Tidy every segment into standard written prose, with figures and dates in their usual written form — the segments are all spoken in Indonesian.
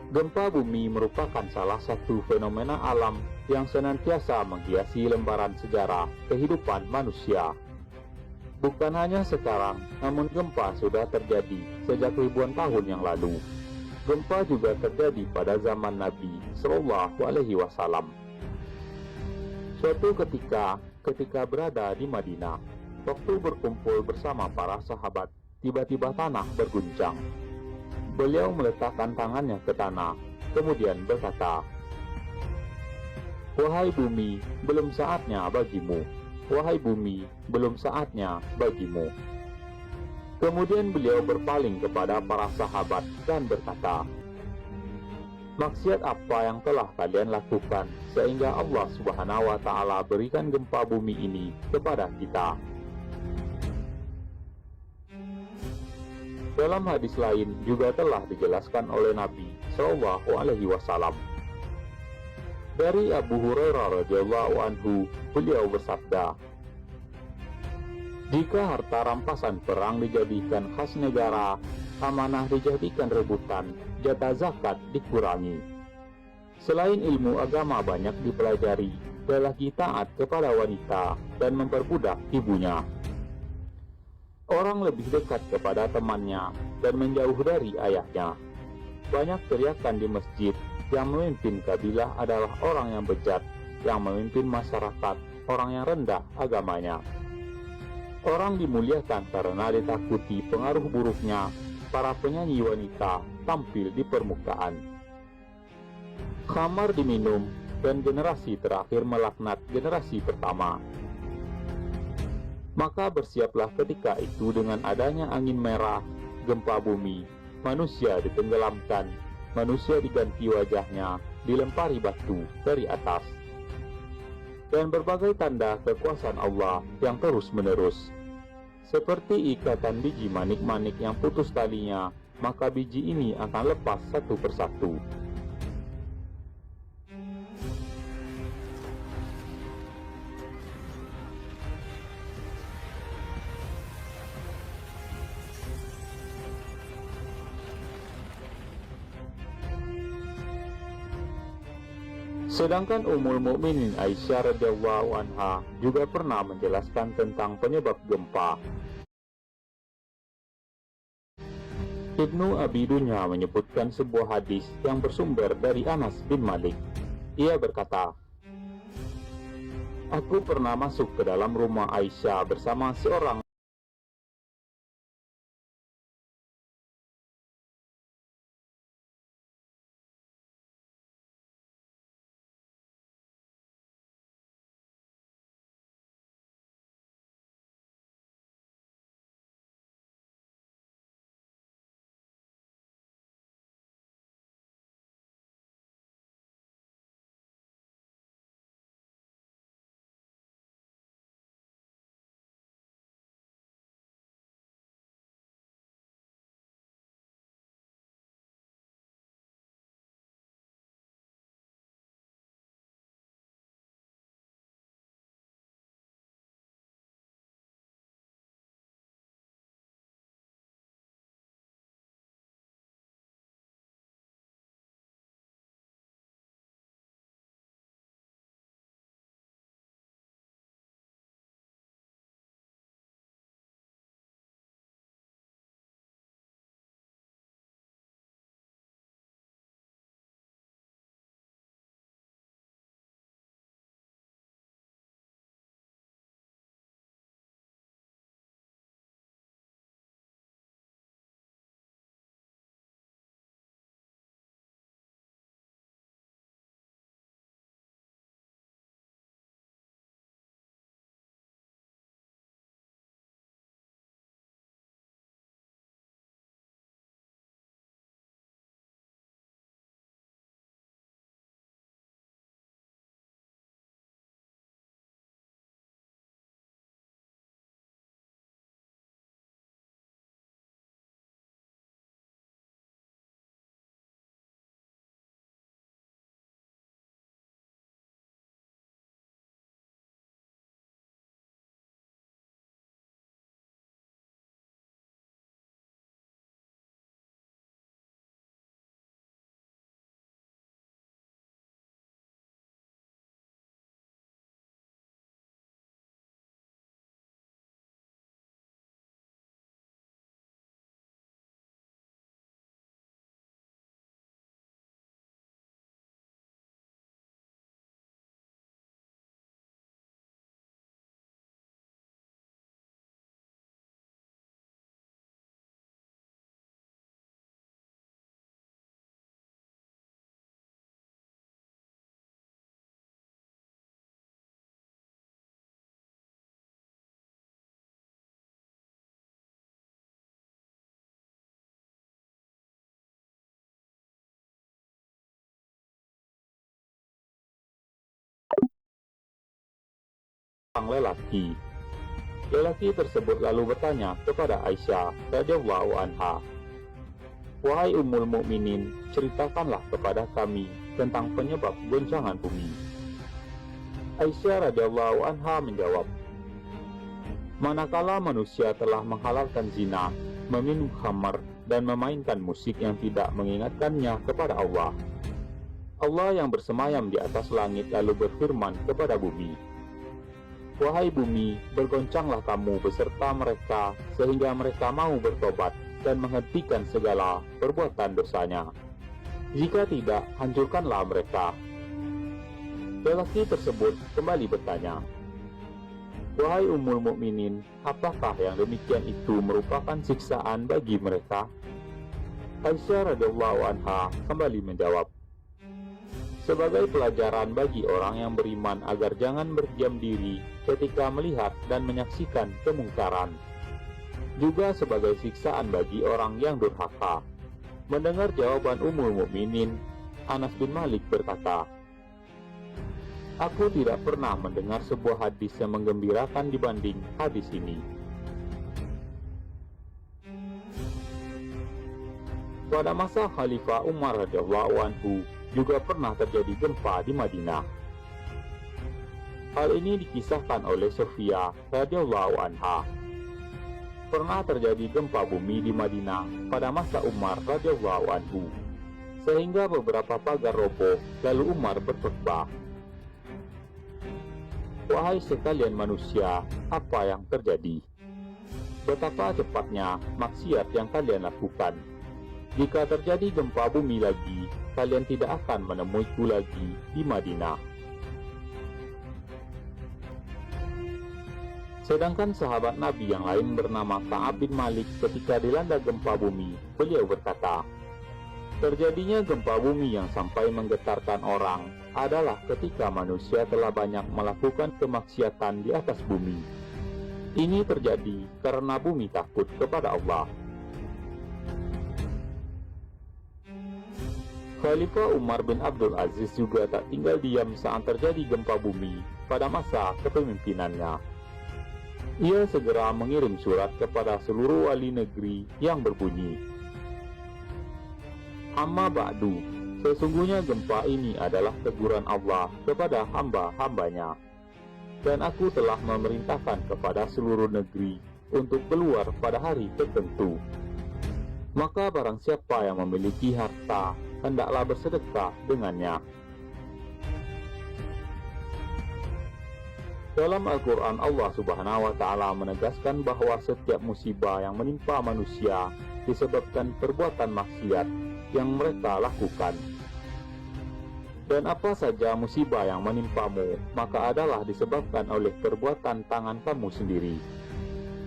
Gempa bumi merupakan salah satu fenomena alam yang senantiasa menghiasi lembaran sejarah kehidupan manusia. Bukan hanya sekarang, namun gempa sudah terjadi sejak ribuan tahun yang lalu. Gempa juga terjadi pada zaman Nabi Shallallahu Alaihi Wasallam. Suatu ketika berada di Madinah, waktu berkumpul bersama para sahabat, tiba-tiba tanah berguncang. Beliau meletakkan tangannya ke tanah, kemudian berkata, "Wahai bumi, belum saatnya bagimu. Wahai bumi, belum saatnya bagimu." Kemudian beliau berpaling kepada para sahabat dan berkata, "Maksiat apa yang telah kalian lakukan sehingga Allah Subhanahu wa Ta'ala berikan gempa bumi ini kepada kita?" Dalam hadis lain juga telah dijelaskan oleh Nabi Shallallahu Alaihi Wasallam. Dari Abu Hurairah radhiyallahu anhu, beliau bersabda, "Jika harta rampasan perang dijadikan khas negara, amanah dijadikan rebutan, jatah zakat dikurangi. Selain ilmu agama banyak dipelajari, lelaki taat kepada wanita dan memperbudak ibunya. Orang lebih dekat kepada temannya dan menjauh dari ayahnya. Banyak teriakan di masjid, yang memimpin kabilah adalah orang yang bejat, yang memimpin masyarakat, orang yang rendah agamanya. Orang dimuliakan karena ditakuti pengaruh buruknya, para penyanyi wanita tampil di permukaan. Khamar diminum, dan generasi terakhir melaknat generasi pertama. Maka bersiaplah ketika itu dengan adanya angin merah, gempa bumi, manusia ditenggelamkan, manusia diganti wajahnya, dilempari batu dari atas. Dan berbagai tanda kekuasaan Allah yang terus-menerus. Seperti ikatan biji manik-manik yang putus talinya, maka biji ini akan lepas satu persatu. Sedangkan Ummul Mukminin Aisyah radhiyallahu anha juga pernah menjelaskan tentang penyebab gempa. Ibnu Abi Dunya menyebutkan sebuah hadis yang bersumber dari Anas bin Malik. Ia berkata, "Aku pernah masuk ke dalam rumah Aisyah bersama seorang seorang lelaki. Lelaki tersebut lalu bertanya kepada Aisyah radhiyallahu anha, "Wahai Ummul Mukminin, ceritakanlah kepada kami tentang penyebab goncangan bumi." Aisyah radhiyallahu anha menjawab, "Manakala manusia telah menghalalkan zina, meminum khamar, dan memainkan musik yang tidak mengingatkannya kepada Allah. Allah yang bersemayam di atas langit lalu berfirman kepada bumi, 'Wahai bumi, bergoncanglah kamu beserta mereka sehingga mereka mau bertobat dan menghentikan segala perbuatan dosanya. Jika tidak, hancurkanlah mereka.'" Lelaki tersebut kembali bertanya, "Wahai Ummul Mukminin, apakah yang demikian itu merupakan siksaan bagi mereka?" Aisyah radhiyallahu anha kembali menjawab, "Sebagai pelajaran bagi orang yang beriman agar jangan berdiam diri ketika melihat dan menyaksikan kemungkaran. Juga sebagai siksaan bagi orang yang durhaka." Mendengar jawaban Ummul Mukminin, Anas bin Malik berkata, "Aku tidak pernah mendengar sebuah hadis yang menggembirakan dibanding hadis ini." Pada masa Khalifah Umar radhiyallahu anhu juga pernah terjadi gempa di Madinah. Hal ini dikisahkan oleh Sofia radhiyallahu anha. Pernah terjadi gempa bumi di Madinah pada masa Umar radhiyallahu anhu, sehingga beberapa pagar roboh, lalu Umar berkhutbah, "Wahai sekalian manusia, apa yang terjadi? Betapa cepatnya maksiat yang kalian lakukan. Jika terjadi gempa bumi lagi, kalian tidak akan menemuiku lagi di Madinah." Sedangkan sahabat Nabi yang lain bernama Ka'ab bin Malik ketika dilanda gempa bumi, beliau berkata, "Terjadinya gempa bumi yang sampai menggetarkan orang adalah ketika manusia telah banyak melakukan kemaksiatan di atas bumi. Ini terjadi karena bumi takut kepada Allah." Khalifah Umar bin Abdul Aziz juga tak tinggal diam saat terjadi gempa bumi pada masa kepemimpinannya. Ia segera mengirim surat kepada seluruh wali negeri yang berbunyi, "Amma ba'du, sesungguhnya gempa ini adalah teguran Allah kepada hamba-hambanya. Dan aku telah memerintahkan kepada seluruh negeri untuk keluar pada hari tertentu. Maka barang siapa yang memiliki harta, hendaklah bersedekah dengannya." Dalam Al-Quran, Allah Subhanahu wa Ta'ala menegaskan bahwa setiap musibah yang menimpa manusia disebabkan perbuatan maksiat yang mereka lakukan. Dan apa saja musibah yang menimpamu, maka adalah disebabkan oleh perbuatan tangan kamu sendiri.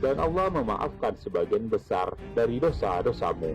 Dan Allah memaafkan sebagian besar dari dosa-dosamu.